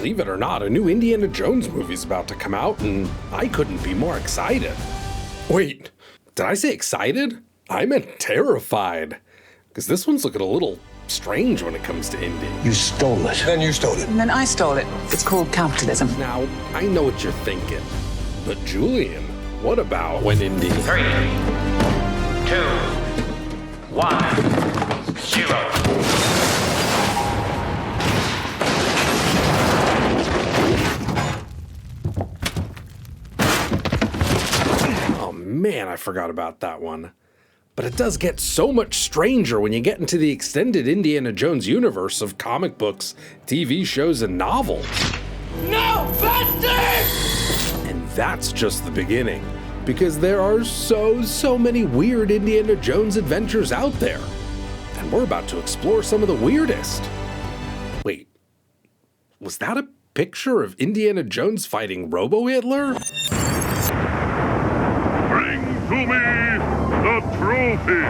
Believe it or not, a new Indiana Jones movie's about to come out, and I couldn't be more excited. Wait, did I say excited? I meant terrified. Because this one's looking a little strange when it comes to Indy. You stole it. Then you stole it. And then I stole it. It's called capitalism. Now, I know what you're thinking, but Julian, what about when Indy... 3, 2, 1, 0. Oh man, I forgot about that one. But it does get so much stranger when you get into the extended Indiana Jones universe of comic books, TV shows, and novels. No, faster! And that's just the beginning, because there are so many weird Indiana Jones adventures out there. And we're about to explore some of the weirdest. Wait, was that a picture of Indiana Jones fighting Robo-Hitler? Bring to me the trophy!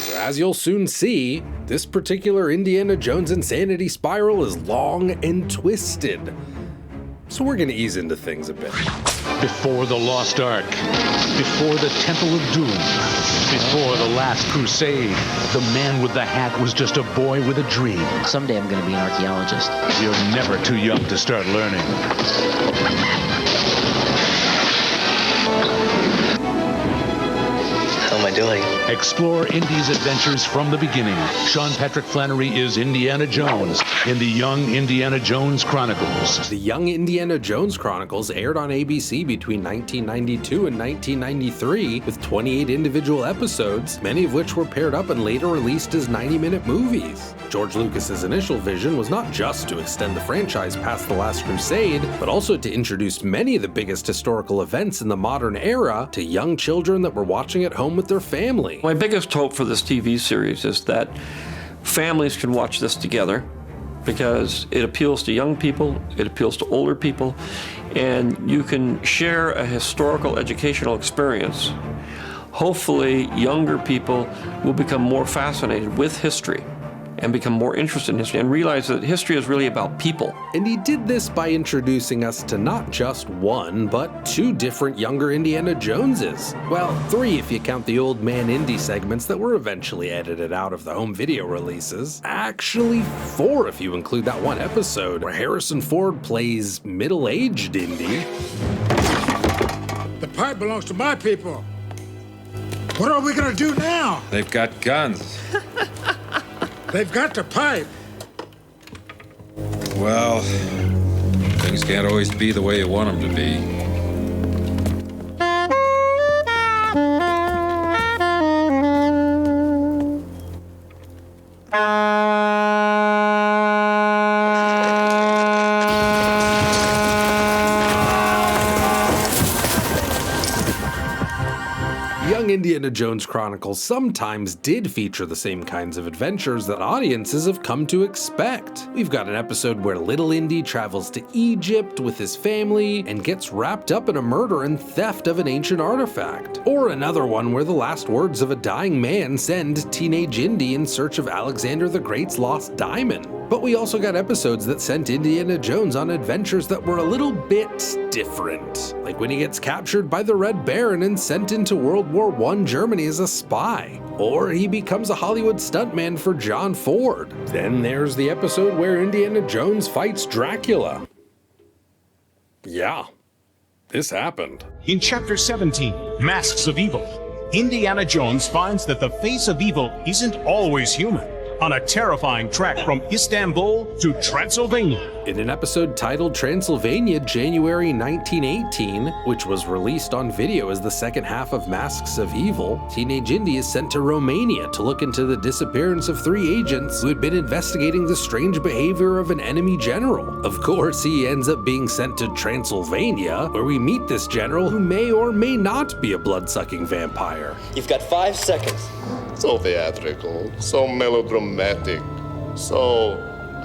So as you'll soon see, this particular Indiana Jones insanity spiral is long and twisted. So we're gonna ease into things a bit. Before the Lost Ark, before the Temple of Doom, before the Last Crusade, the man with the hat was just a boy with a dream. Someday I'm gonna be an archeologist. You're never too young to start learning. How am I doing? Explore Indy's adventures from the beginning. Sean Patrick Flannery is Indiana Jones in the Young Indiana Jones Chronicles. The Young Indiana Jones Chronicles aired on ABC between 1992 and 1993 with 28 individual episodes, many of which were paired up and later released as 90-minute movies. George Lucas's initial vision was not just to extend the franchise past The Last Crusade, but also to introduce many of the biggest historical events in the modern era to young children that were watching at home with their family. My biggest hope for this TV series is that families can watch this together, because it appeals to young people, it appeals to older people, and you can share a historical educational experience. Hopefully, younger people will become more fascinated with history and become more interested in history and realize that history is really about people. And he did this by introducing us to not just one, but two different younger Indiana Joneses. Well, three if you count the Old Man Indy segments that were eventually edited out of the home video releases. Actually, four if you include that one episode where Harrison Ford plays middle-aged Indy. The pipe belongs to my people. What are we gonna do now? They've got guns. They've got the pipe. Well, things can't always be the way you want them to be. Indiana Jones Chronicles sometimes did feature the same kinds of adventures that audiences have come to expect. We've got an episode where little Indy travels to Egypt with his family and gets wrapped up in a murder and theft of an ancient artifact. Or another one where the last words of a dying man send teenage Indy in search of Alexander the Great's lost diamond. But we also got episodes that sent Indiana Jones on adventures that were a little bit different. Like when he gets captured by the Red Baron and sent into World War I Germany as a spy. Or he becomes a Hollywood stuntman for John Ford. Then there's the episode where Indiana Jones fights Dracula. Yeah, this happened. In Chapter 17, Masks of Evil, Indiana Jones finds that the face of evil isn't always human. On a terrifying trek from Istanbul to Transylvania. In an episode titled Transylvania, January 1918, which was released on video as the second half of Masks of Evil, teenage Indy is sent to Romania to look into the disappearance of three agents who had been investigating the strange behavior of an enemy general. Of course, he ends up being sent to Transylvania, where we meet this general who may or may not be a blood-sucking vampire. You've got 5 seconds. So theatrical, so melodramatic, so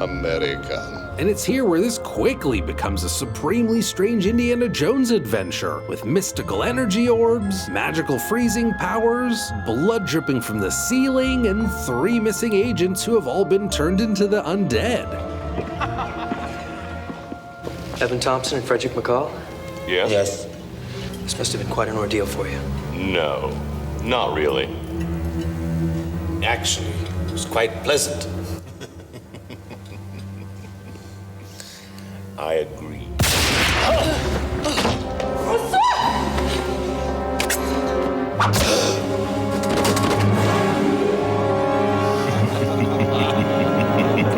American. And it's here where this quickly becomes a supremely strange Indiana Jones adventure, with mystical energy orbs, magical freezing powers, blood dripping from the ceiling, and 3 missing agents who have all been turned into the undead. Evan Thompson and Frederick McCall? Yes? Yes. This must have been quite an ordeal for you. No, not really. Actually, it was quite pleasant. I agree.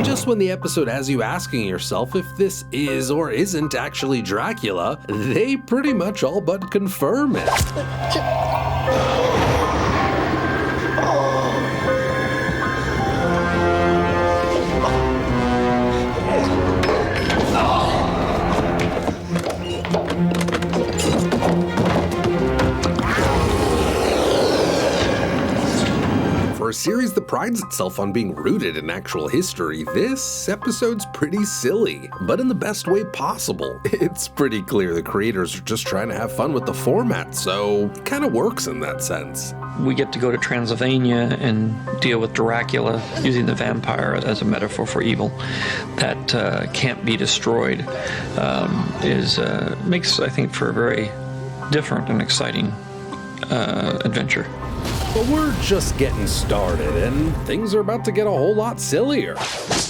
Just when the episode has you asking yourself if this is or isn't actually Dracula, they pretty much all but confirm it. For a series that prides itself on being rooted in actual history, this episode's pretty silly, but in the best way possible. It's pretty clear the creators are just trying to have fun with the format, so it kind of works in that sense. We get to go to Transylvania and deal with Dracula using the vampire as a metaphor for evil that can't be destroyed. Makes, I think, for a very different and exciting adventure. But we're just getting started, and things are about to get a whole lot sillier.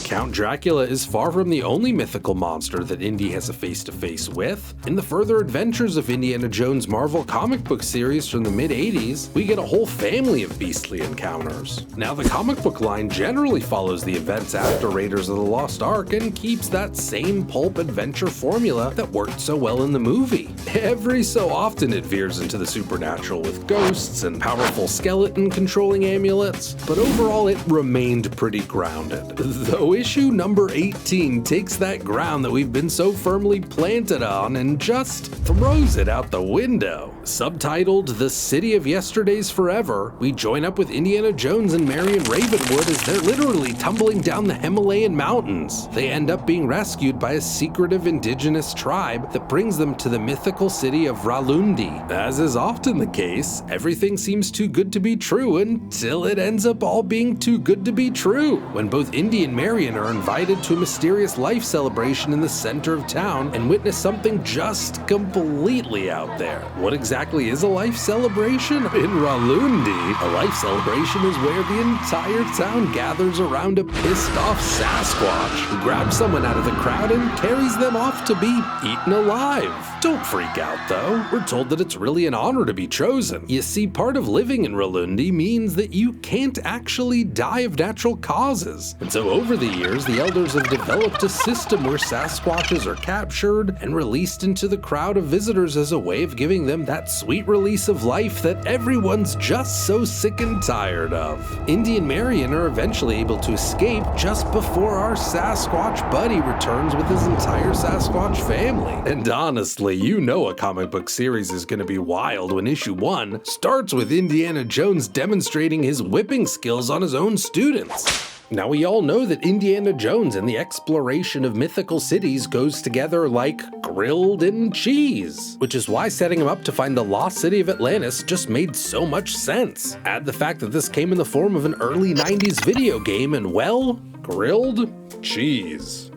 Count Dracula is far from the only mythical monster that Indy has a face-to-face with. In the further adventures of Indiana Jones' Marvel comic book series from the mid-80s, we get a whole family of beastly encounters. Now, the comic book line generally follows the events after Raiders of the Lost Ark and keeps that same pulp adventure formula that worked so well in the movie. Every so often it veers into the supernatural with ghosts and powerful skeleton-controlling amulets, but overall it remained pretty grounded. Though issue number 18 takes that ground that we've been so firmly planted on and just throws it out the window. Subtitled The City of Yesterdays Forever, we join up with Indiana Jones and Marion Ravenwood as they're literally tumbling down the Himalayan mountains. They end up being rescued by a secretive indigenous tribe that brings them to the mythical city of Ralundi. As is often the case, everything seems too good to be true until it ends up all being too good to be true, when both Indy and Marion are invited to a mysterious life celebration in the center of town and witness something just completely out there. What exactly is a life celebration? In Ralundi, a life celebration is where the entire town gathers around a pissed off Sasquatch who grabs someone out of the crowd and carries them off to be eaten alive. Don't freak out though, we're told that it's really an honor to be chosen. You see, part of living in Ralundi means that you can't actually die of natural causes, and so over the years, the elders have developed a system where Sasquatches are captured and released into the crowd of visitors as a way of giving them that sweet release of life that everyone's just so sick and tired of. Indy and Marion are eventually able to escape just before our Sasquatch buddy returns with his entire Sasquatch family. And honestly, you know a comic book series is going to be wild when issue 1 starts with Indiana Jones demonstrating his whipping skills on his own students. Now, we all know that Indiana Jones and the exploration of mythical cities goes together like grilled and cheese, which is why setting him up to find the lost city of Atlantis just made so much sense. Add the fact that this came in the form of an early 90s video game and, well, grilled cheese.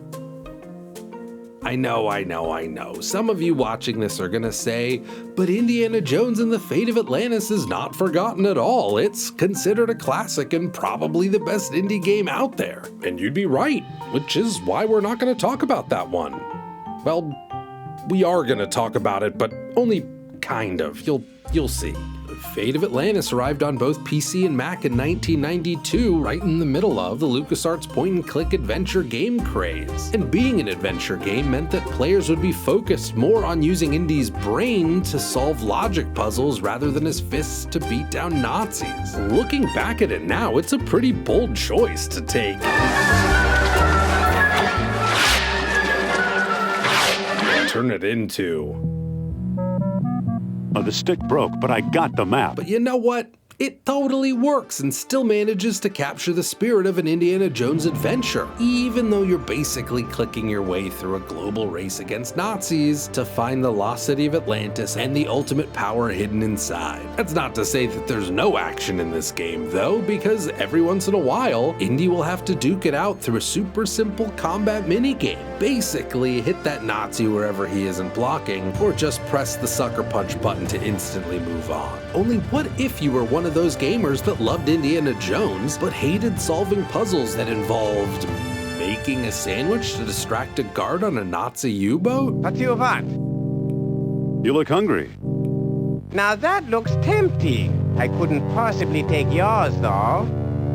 I know. Some of you watching this are gonna say, but Indiana Jones and the Fate of Atlantis is not forgotten at all. It's considered a classic and probably the best indie game out there. And you'd be right, which is why we're not gonna talk about that one. Well, we are gonna talk about it, but only kind of. You'll see. Fate of Atlantis arrived on both PC and Mac in 1992, right in the middle of the LucasArts point-and-click adventure game craze. And being an adventure game meant that players would be focused more on using Indy's brain to solve logic puzzles rather than his fists to beat down Nazis. Looking back at it now, it's a pretty bold choice to take. Turn it into... The stick broke, but I got the map. But you know what? It totally works and still manages to capture the spirit of an Indiana Jones adventure, even though you're basically clicking your way through a global race against Nazis to find the lost city of Atlantis and the ultimate power hidden inside. That's not to say that there's no action in this game though, because every once in a while, Indy will have to duke it out through a super simple combat minigame. Basically, hit that Nazi wherever he isn't blocking, or just press the sucker punch button to instantly move on. Only what if you were one of those gamers that loved Indiana Jones, but hated solving puzzles that involved making a sandwich to distract a guard on a Nazi U-boat? What do you want? You look hungry. Now that looks tempting. I couldn't possibly take yours, though.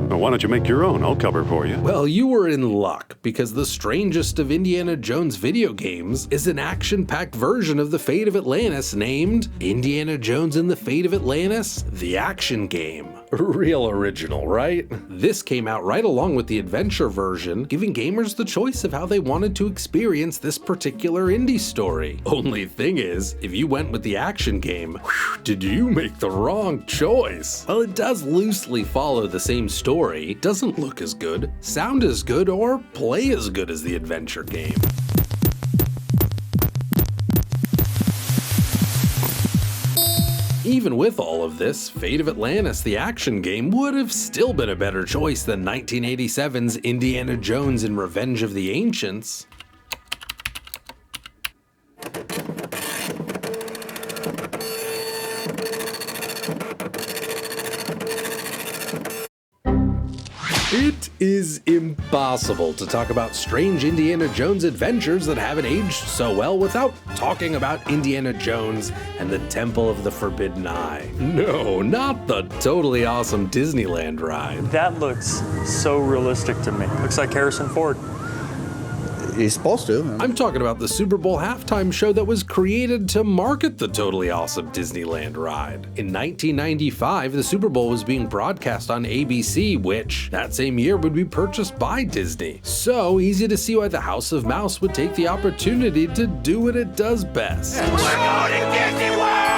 Well, why don't you make your own? I'll cover for you. Well, you were in luck, because the strangest of Indiana Jones video games is an action-packed version of The Fate of Atlantis named Indiana Jones and the Fate of Atlantis: The Action Game. Real original, right? This came out right along with the adventure version, giving gamers the choice of how they wanted to experience this particular indie story. Only thing is, if you went with the action game, did you make the wrong choice? Well, it does loosely follow the same story, doesn't look as good, sound as good, or play as good as the adventure game. Even with all of this, Fate of Atlantis, the action game, would have still been a better choice than 1987's Indiana Jones and Revenge of the Ancients. It is impossible to talk about strange Indiana Jones adventures that haven't aged so well without talking about Indiana Jones and the Temple of the Forbidden Eye. No, not the totally awesome Disneyland ride. That looks so realistic to me. Looks like Harrison Ford. He's supposed to. I'm talking about the Super Bowl halftime show that was created to market the totally awesome Disneyland ride. In 1995, the Super Bowl was being broadcast on ABC, which that same year would be purchased by Disney. So easy to see why the House of Mouse would take the opportunity to do what it does best. We're going to Disney World!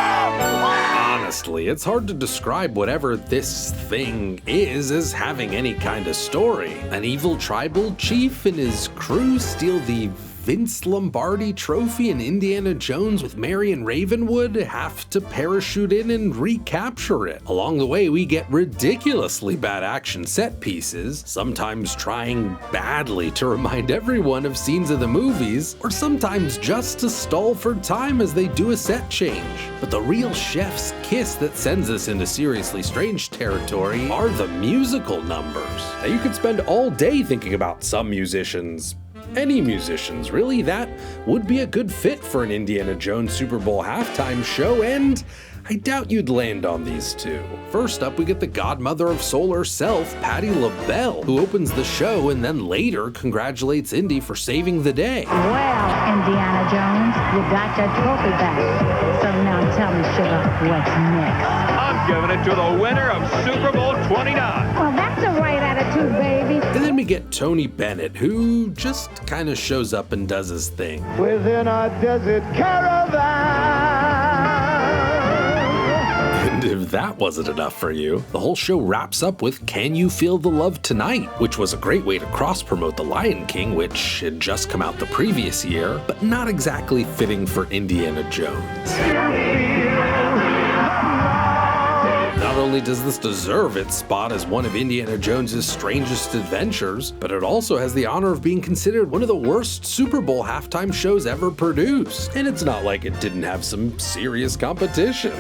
Honestly, it's hard to describe whatever this thing is as having any kind of story. An evil tribal chief and his crew steal the Vince Lombardi trophy, and Indiana Jones with Marion Ravenwood have to parachute in and recapture it. Along the way, we get ridiculously bad action set pieces, sometimes trying badly to remind everyone of scenes of the movies, or sometimes just to stall for time as they do a set change. But the real chef's kiss that sends us into seriously strange territory are the musical numbers. Now, you could spend all day thinking about some musicians, any musicians really, that would be a good fit for an Indiana Jones Super Bowl halftime show, and I doubt you'd land on these two. First up, we get the godmother of soul herself, Patti LaBelle, who opens the show and then later congratulates Indy for saving the day. Well, Indiana Jones, you got your trophy back. So now tell me, sugar, what's next? I'm giving it to the winner of Super Bowl 29. Well, that's the right attitude, baby. And then we get Tony Bennett, who just kind of shows up and does his thing. Within a desert caravan. And if that wasn't enough for you, the whole show wraps up with Can You Feel the Love Tonight, which was a great way to cross-promote The Lion King, which had just come out the previous year, but not exactly fitting for Indiana Jones. Not only does this deserve its spot as one of Indiana Jones's strangest adventures, but it also has the honor of being considered one of the worst Super Bowl halftime shows ever produced. And it's not like it didn't have some serious competition.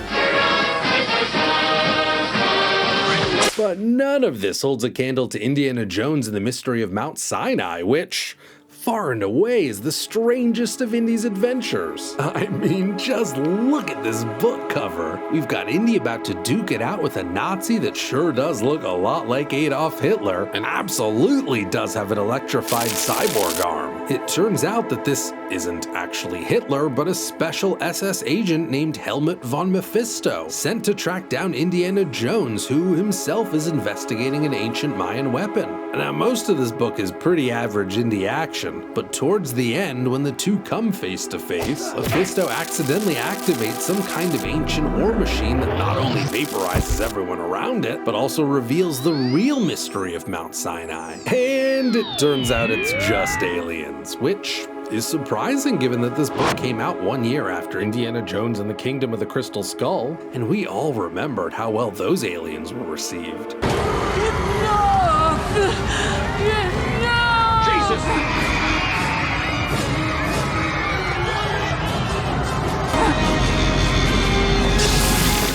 But none of this holds a candle to Indiana Jones and the Mystery of Mount Sinai, which far and away is the strangest of Indy's adventures. I mean, just look at this book cover. We've got Indy about to duke it out with a Nazi that sure does look a lot like Adolf Hitler, and absolutely does have an electrified cyborg arm. It turns out that this isn't actually Hitler, but a special SS agent named Helmut von Mephisto, sent to track down Indiana Jones, who himself is investigating an ancient Mayan weapon. Now, most of this book is pretty average indie action, alien. But towards the end, when the two come face to face, Mephisto accidentally activates some kind of ancient war machine that not only vaporizes everyone around it, but also reveals the real mystery of Mount Sinai. And it turns out it's just aliens, which is surprising given that this book came out 1 year after Indiana Jones and the Kingdom of the Crystal Skull, and we all remembered how well those aliens were received.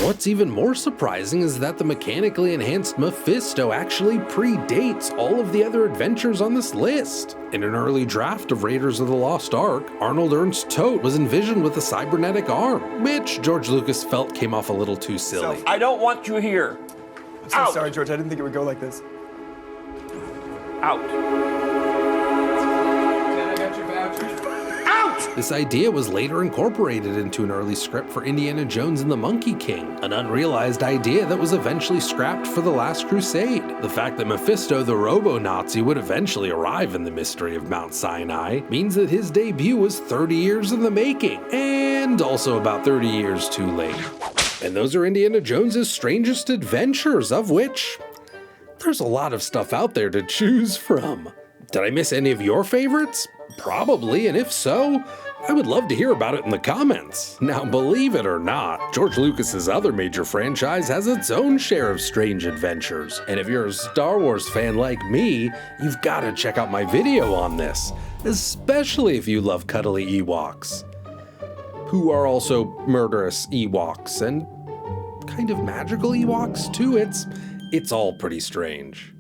What's even more surprising is that the mechanically enhanced Mephisto actually predates all of the other adventures on this list. In an early draft of Raiders of the Lost Ark, Arnold Ernst Todt was envisioned with a cybernetic arm, which George Lucas felt came off a little too silly. I don't want you here. I'm so sorry, George. I didn't think it would go like this. Out. This idea was later incorporated into an early script for Indiana Jones and the Monkey King, an unrealized idea that was eventually scrapped for The Last Crusade. The fact that Mephisto the Robo-Nazi would eventually arrive in the mystery of Mount Sinai means that his debut was 30 years in the making, and also about 30 years too late. And those are Indiana Jones's Strangest Adventures, of which there's a lot of stuff out there to choose from. Did I miss any of your favorites? Probably, and if so, I would love to hear about it in the comments. Now, believe it or not, George Lucas's other major franchise has its own share of strange adventures. And if you're a Star Wars fan like me, you've got to check out my video on this, especially if you love cuddly Ewoks, who are also murderous Ewoks and kind of magical Ewoks too. It's all pretty strange.